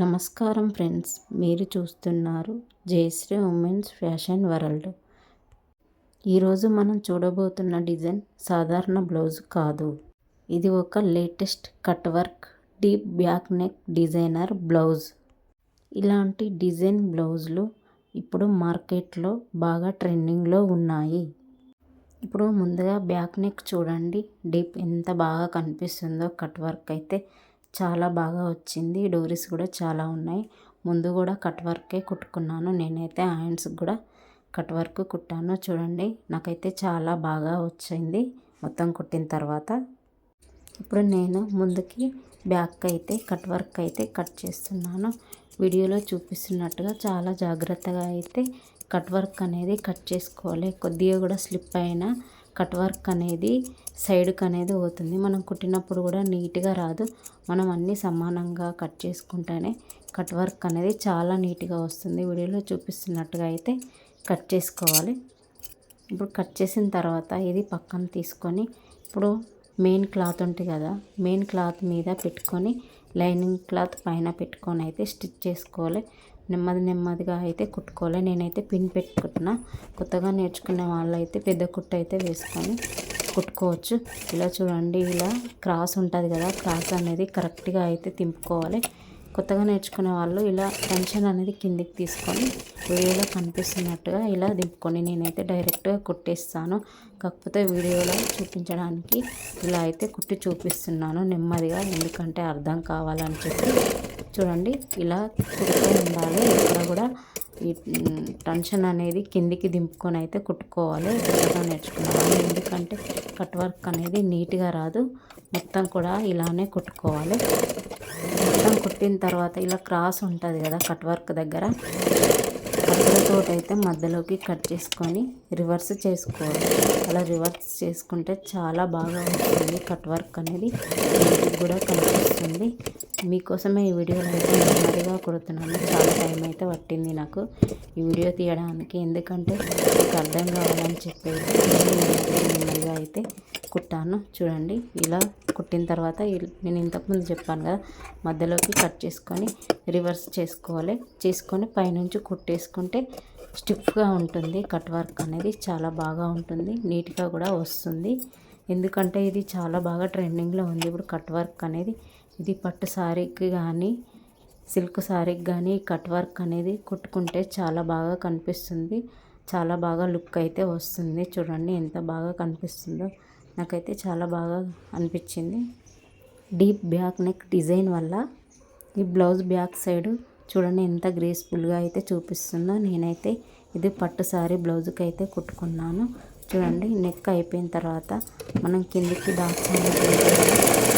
నమస్కారం ఫ్రెండ్స్, మీరు చూస్తున్నారు జయశ్రీ ఉమెన్స్ ఫ్యాషన్ వరల్డ్. ఈరోజు మనం చూడబోతున్న డిజైన్ సాధారణ బ్లౌజ్ కాదు. ఇది ఒక latest cut work deep back neck designer blouse. ఇలాంటి డిజైన్ బ్లౌజులు ఇప్పుడు మార్కెట్లో బాగా ట్రెండింగ్లో ఉన్నాయి. ఇప్పుడు ముందుగా బ్యాక్ నెక్ చూడండి, డీప్ ఎంత బాగా కనిపిస్తుందో. కట్ వర్క్ అయితే చాలా బాగా వచ్చింది. డోరీస్ కూడా చాలా ఉన్నాయి. ముందు కూడా కట్ వర్కే కుట్టుకున్నాను. నేనైతే హ్యాండ్స్కి కూడా కట్ వర్క్ కుట్టాను. చూడండి, నాకైతే చాలా బాగా వచ్చింది మొత్తం కుట్టిన తర్వాత. ఇప్పుడు నేను ముందుకి బ్యాక్ అయితే కట్ వర్క్ అయితే కట్ చేస్తున్నాను. వీడియోలో చూపిస్తున్నట్టుగా చాలా జాగ్రత్తగా అయితే కట్ వర్క్ అనేది కట్ చేసుకోవాలి. కొద్దిగా కూడా స్లిప్ అయినా కట్ వర్క్ అనేది సైడ్కి అనేది పోతుంది. మనం కుట్టినప్పుడు కూడా నీట్గా రాదు. మనం అన్నీ సమానంగా కట్ చేసుకుంటేనే కట్ వర్క్ అనేది చాలా నీట్గా వస్తుంది. వీడియోలో చూపిస్తున్నట్టుగా అయితే కట్ చేసుకోవాలి. ఇప్పుడు కట్ చేసిన తర్వాత ఇది పక్కన తీసుకొని ఇప్పుడు మెయిన్ క్లాత్ ఉంటుంది కదా, మెయిన్ క్లాత్ మీద పెట్టుకొని లైనింగ్ క్లాత్ పైన పెట్టుకొని అయితే స్టిచ్ చేసుకోవాలి. నెమ్మదిగా అయితే కుట్టుకోవాలి. నేనైతే పిన్ పెట్టుకుంటున్నా. కొత్తగా నేర్చుకునే వాళ్ళు అయితే పెద్ద కుట్టు అయితే వేసుకొని కుట్టుకోవచ్చు. ఇలా చూడండి, ఇలా క్రాస్ ఉంటుంది కదా, క్రాస్ అనేది కరెక్ట్గా అయితే తింపుకోవాలి. కొత్తగా నేర్చుకునే వాళ్ళు ఇలా టెన్షన్ అనేది కిందికి తీసుకొని వీడియోలో కనిపిస్తున్నట్టుగా ఇలా దింపుకొని నేనైతే డైరెక్ట్గా కుట్టేస్తాను. కాకపోతే వీడియోలో చూపించడానికి ఇలా అయితే కుట్టి చూపిస్తున్నాను నెమ్మదిగా, ఎందుకంటే అర్థం కావాలని చెప్పి. చూడండి, ఇలా కుడుతూ ఉండాలి. ఇక్కడ కూడా ఈ టెన్షన్ అనేది కిందికి దింపుకొని అయితే కుట్టుకోవాలి కొత్తగా నేర్చుకున్నాను. ఎందుకంటే కట్ వర్క్ అనేది నీట్గా రాదు. మొత్తం కూడా ఇలానే కుట్టుకోవాలి. మొత్తం కుట్టిన తర్వాత ఇలా క్రాస్ ఉంటుంది కదా కట్ వర్క్ దగ్గర, కత్తితో అయితే మధ్యలోకి కట్ చేసుకొని రివర్స్ చేసుకోవాలి. అలా రివర్స్ చేసుకుంటే చాలా బాగా ఉంటుంది కట్ వర్క్ అనేది, ఇంటికి కూడా కనిపిస్తుంది. మీకోసమే ఈ వీడియోలో అయితే నెమ్మదిగా కుడుతున్నాను. చాలా టైం అయితే పట్టింది నాకు ఈ వీడియో తీయడానికి, ఎందుకంటే మీకు అర్థం కావాలని చెప్పేసి నెమ్మదిగా అయితే కుట్టాను. చూడండి, ఇలా కుట్టిన తర్వాత నేను ఇంతకుముందు చెప్పాను కదా, మధ్యలోకి కట్ చేసుకొని రివర్స్ చేసుకొని పైనుంచి కుట్టేసుకుంటే స్టిఫ్గా ఉంటుంది. కట్ వర్క్ అనేది చాలా బాగా ఉంటుంది, నీట్గా కూడా వస్తుంది. ఎందుకంటే ఇది చాలా బాగా ట్రెండింగ్లో ఉంది ఇప్పుడు కట్ వర్క్ అనేది. ఇది పట్టు శారీకి కానీ సిల్క్ శారీకి కానీ కట్ వర్క్ అనేది కుట్టుకుంటే చాలా బాగా కనిపిస్తుంది. చాలా బాగా లుక్ అయితే వస్తుంది. చూడండి ఎంత బాగా కనిపిస్తుందో, నాకైతే చాలా బాగా అనిపించింది. డీప్ బ్యాక్ నెక్ డిజైన్ వల్ల ఈ బ్లౌజ్ బ్యాక్ సైడ్ చూడండి ఎంత గ్రేస్ఫుల్గా అయితే చూపిస్తుందో. నేనైతే ఇది పట్టు శారీ బ్లౌజ్కి అయితే కుట్టుకున్నాను. చూడండి, నెక్ అయిపోయిన తర్వాత మనం కిందికి డాట్స్ అనేది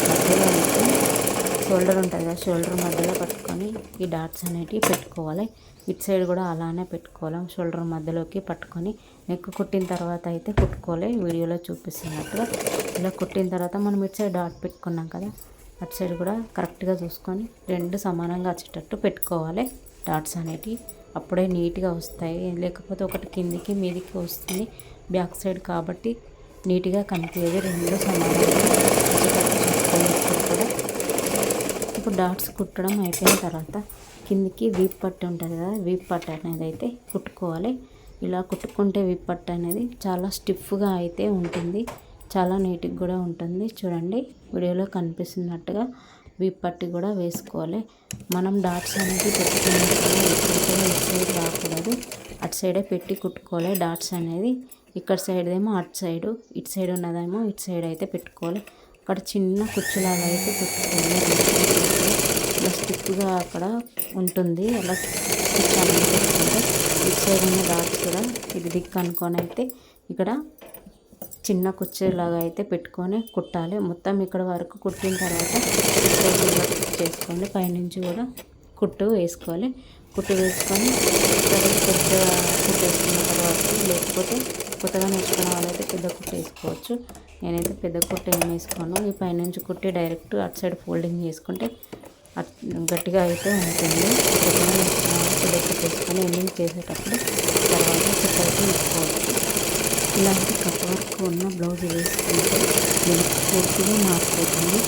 మధ్యలో అయితే షోల్డర్ ఉంటుంది కదా, షోల్డర్ మధ్యలో పట్టుకొని ఈ డాట్స్ అనేటివి పెట్టుకోవాలి. ఇటు సైడ్ కూడా అలానే పెట్టుకోవాలి. షోల్డర్ మధ్యలోకి పట్టుకొని నెక్ కుట్టిన తర్వాత అయితే కుట్టుకోవాలి. వీడియోలో చూపిస్తున్నట్టుగా ఇలా కుట్టిన తర్వాత మనం ఇటు సైడ్ డాట్ పెట్టుకున్నాం కదా, అటు సైడ్ కూడా కరెక్ట్గా చూసుకొని రెండు సమానంగా వచ్చేటట్టు పెట్టుకోవాలి డాట్స్ అనేటివి. అప్పుడే నీట్గా వస్తాయి. లేకపోతే ఒకటి కిందికి మీదికి వస్తుంది బ్యాక్ సైడ్ కాబట్టి నీట్గా కనిపించేది. రెండు సమానంగా చూసుకోవాలి. ఇప్పుడు డాట్స్ కుట్టడం అయిపోయిన తర్వాత కిందికి వీప్ పట్టు ఉంటుంది కదా, వీప్ పట్టు అనేది అయితే కుట్టుకోవాలి. ఇలా కుట్టుకుంటే వీప్ పట్టు అనేది చాలా స్టిఫ్గా అయితే ఉంటుంది, చాలా నీట్గా కూడా ఉంటుంది. చూడండి, వీడియోలో కనిపిస్తున్నట్టుగా వీప్ పట్టు కూడా వేసుకోవాలి. మనం డాట్స్ అనేది పెట్టుకున్నప్పుడు ఇటు సైడ్ రాకూడదు, అటు సైడే పెట్టి కుట్టుకోవాలి. డాట్స్ అనేది ఇక్కడ సైడ్ ఏమో అటు సైడు, ఇటు సైడ్ ఉన్నదేమో ఇటు సైడ్ అయితే పెట్టుకోవాలి. అక్కడ చిన్న కుచ్చులాగా అయితే పెట్టుకోవాలి. ఇలా స్టిక్గా అక్కడ ఉంటుంది. అలా కుచ్చు అనేది పెట్టుకుంటే ఇటు సైడ్ ఉన్న డాట్స్ కూడా ఇది దిక్కు అనుకొని అయితే ఇక్కడ చిన్న కుచ్చేలాగా అయితే పెట్టుకొని కుట్టాలి. మొత్తం ఇక్కడ వరకు కుట్టిన తర్వాత చేసుకోండి. పైనుంచి కూడా కుట్టు వేసుకోవాలి. కుట్టు వేసుకొని పెద్ద కుట్టు వేసుకున్న తర్వాత, లేకపోతే కొత్తగా నేర్చుకున్న వాళ్ళైతే పెద్ద కుట్టు వేసుకోవచ్చు. నేనైతే పెద్ద కుట్టు ఏం వేసుకోను. ఈ పైనుంచి కుట్టి డైరెక్ట్ అటు సైడ్ ఫోల్డింగ్ చేసుకుంటే గట్టిగా అయితే ఉంటుంది. కొత్తగా నేర్చుకున్న వాళ్ళు పెద్ద కుట్టు వేసుకొని ఎండింగ్ చేసేటప్పుడు తర్వాత కుట్టు అయితే వేసుకోవచ్చు. ఇలాంటి కట్ వర్క్ ఉన్న బ్లౌజ్ వేసుకుంటే పూర్తిగా మారిపోతుంది.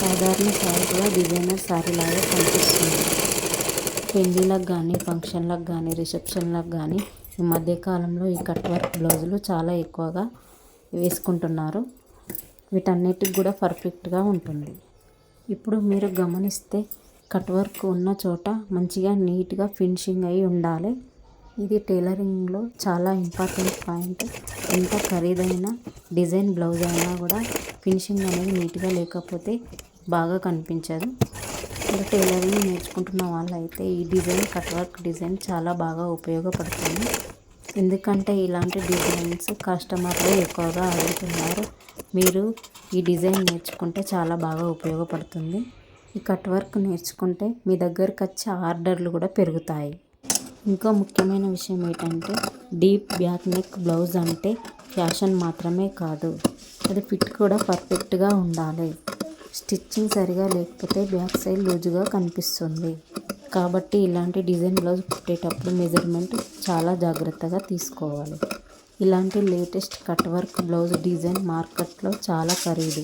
సాధారణ శారీ కూడా డిజైనర్ శారీ లాగా కనిపిస్తుంది. పెళ్ళిళ్ళకు కానీ ఫంక్షన్లకు కానీ రిసెప్షన్లకు కానీ ఈ మధ్యకాలంలో ఈ కట్ వర్క్ బ్లౌజులు చాలా ఎక్కువగా వేసుకుంటున్నారు. వీటన్నిటికి కూడా పర్ఫెక్ట్గా ఉంటుంది. ఇప్పుడు మీరు గమనిస్తే కట్ వర్క్ ఉన్న చోట మంచిగా నీట్గా ఫినిషింగ్ అయి ఉండాలి. ఇది టైలరింగ్లో చాలా ఇంపార్టెంట్ పాయింట్. ఎంత ఖరీదైన డిజైన్ బ్లౌజ్ అయినా కూడా ఫినిషింగ్ అనేది నీట్గా లేకపోతే బాగా కనిపించదు. ఇప్పుడు టైలరింగ్ నేర్చుకుంటున్న వాళ్ళైతే ఈ డిజైన్ కట్ వర్క్ డిజైన్ చాలా బాగా ఉపయోగపడుతుంది. ఎందుకంటే ఇలాంటి డిజైన్స్ కస్టమర్లు ఎక్కువగా అడుగుతున్నారు. మీరు ఈ డిజైన్ నేర్చుకుంటే చాలా బాగా ఉపయోగపడుతుంది. ఈ కట్ వర్క్ నేర్చుకుంటే మీ దగ్గరకు వచ్చే ఆర్డర్లు కూడా పెరుగుతాయి. ఇంకో ముఖ్యమైన విషయం ఏంటంటే డీప్ బ్యాక్ నెక్ బ్లౌజ్ అంటే ఫ్యాషన్ మాత్రమే కాదు, అది ఫిట్ కూడా పర్ఫెక్ట్గా ఉండాలి. స్టిచ్చింగ్ సరిగా లేకపోతే బ్యాక్ సైడ్ లూజుగా కనిపిస్తుంది. కాబట్టి ఇలాంటి డిజైన్ బ్లౌజ్ కుట్టేటప్పుడు మెజర్మెంట్ చాలా జాగ్రత్తగా తీసుకోవాలి. ఇలాంటి latest cut work blouse design మార్కెట్లో చాలా ఖరీదు.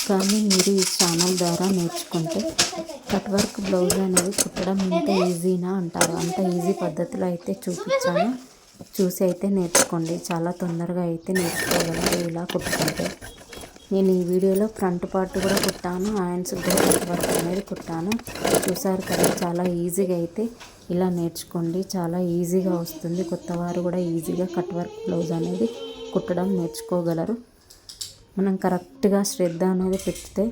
కానీ మీరు ఈ ఛానల్ ద్వారా నేర్చుకుంటే కట్ వర్క్ బ్లౌజ్ అనేది కుట్టడం ఇంత ఈజీనా అంటారు. అంత ఈజీ పద్ధతిలో అయితే చూపించాను. చూసి అయితే నేర్చుకోండి. చాలా తొందరగా అయితే నేర్చుకోగలరు ఇలా కుట్టుకుంటే. నేను ఈ వీడియోలో ఫ్రంట్ పార్ట్ కూడా కుట్టాను, హ్యాండ్స్ కూడా కట్ వర్క్ అనేది కుట్టాను. చూసారు కదా, చాలా ఈజీగా అయితే ఇలా నేర్చుకోండి. చాలా ఈజీగా వస్తుంది. కొత్తవారు కూడా ఈజీగా కట్ వర్క్ బ్లౌజ్ అనేది కుట్టడం నేర్చుకోగలరు. మనం కరెక్ట్గా శ్రద్ధ అనేది పెడితే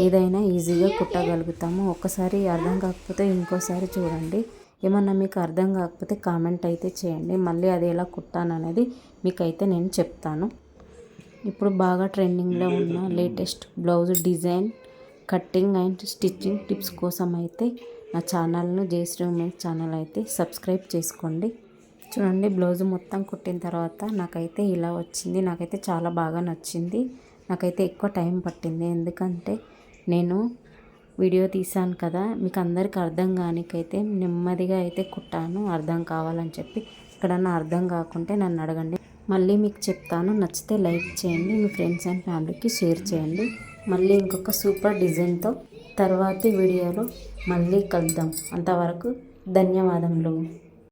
ఏదైనా ఈజీగా కుట్టగలుగుతాము. ఒక్కసారి అర్థం కాకపోతే ఇంకోసారి చూడండి. ఏమన్నా మీకు అర్థం కాకపోతే కామెంట్ అయితే చేయండి. మళ్ళీ అది ఎలా కుట్టాననేది మీకైతే నేను చెప్తాను. ఇప్పుడు బాగా ట్రెండింగ్లో ఉన్న latest blouse design cutting and stitching tips కోసం అయితే నా ఛానల్ను జయశ్రీ ఉమెన్స్ ఛానల్ అయితే సబ్స్క్రైబ్ చేసుకోండి. చూడండి, బ్లౌజ్ మొత్తం కుట్టిన తర్వాత నాకైతే ఇలా వచ్చింది. నాకైతే చాలా బాగా నచ్చింది. నాకైతే ఎక్కువ టైం పట్టింది. ఎందుకంటే నేను వీడియో తీసాను కదా, మీకు అందరికీ అర్థం కానికైతే నెమ్మదిగా అయితే కుట్టాను, అర్థం కావాలని చెప్పి. ఎక్కడన్నా అర్థం కాకుంటే నన్ను అడగండి, మళ్ళీ మీకు చెప్తాను. నచ్చితే లైక్ చేయండి, మీ ఫ్రెండ్స్ అండ్ ఫ్యామిలీకి షేర్ చేయండి. మళ్ళీ ఇంకొక సూపర్ డిజైన్తో తర్వాతి వీడియోలో మళ్ళీ కలుద్దాం. అంతవరకు ధన్యవాదములు.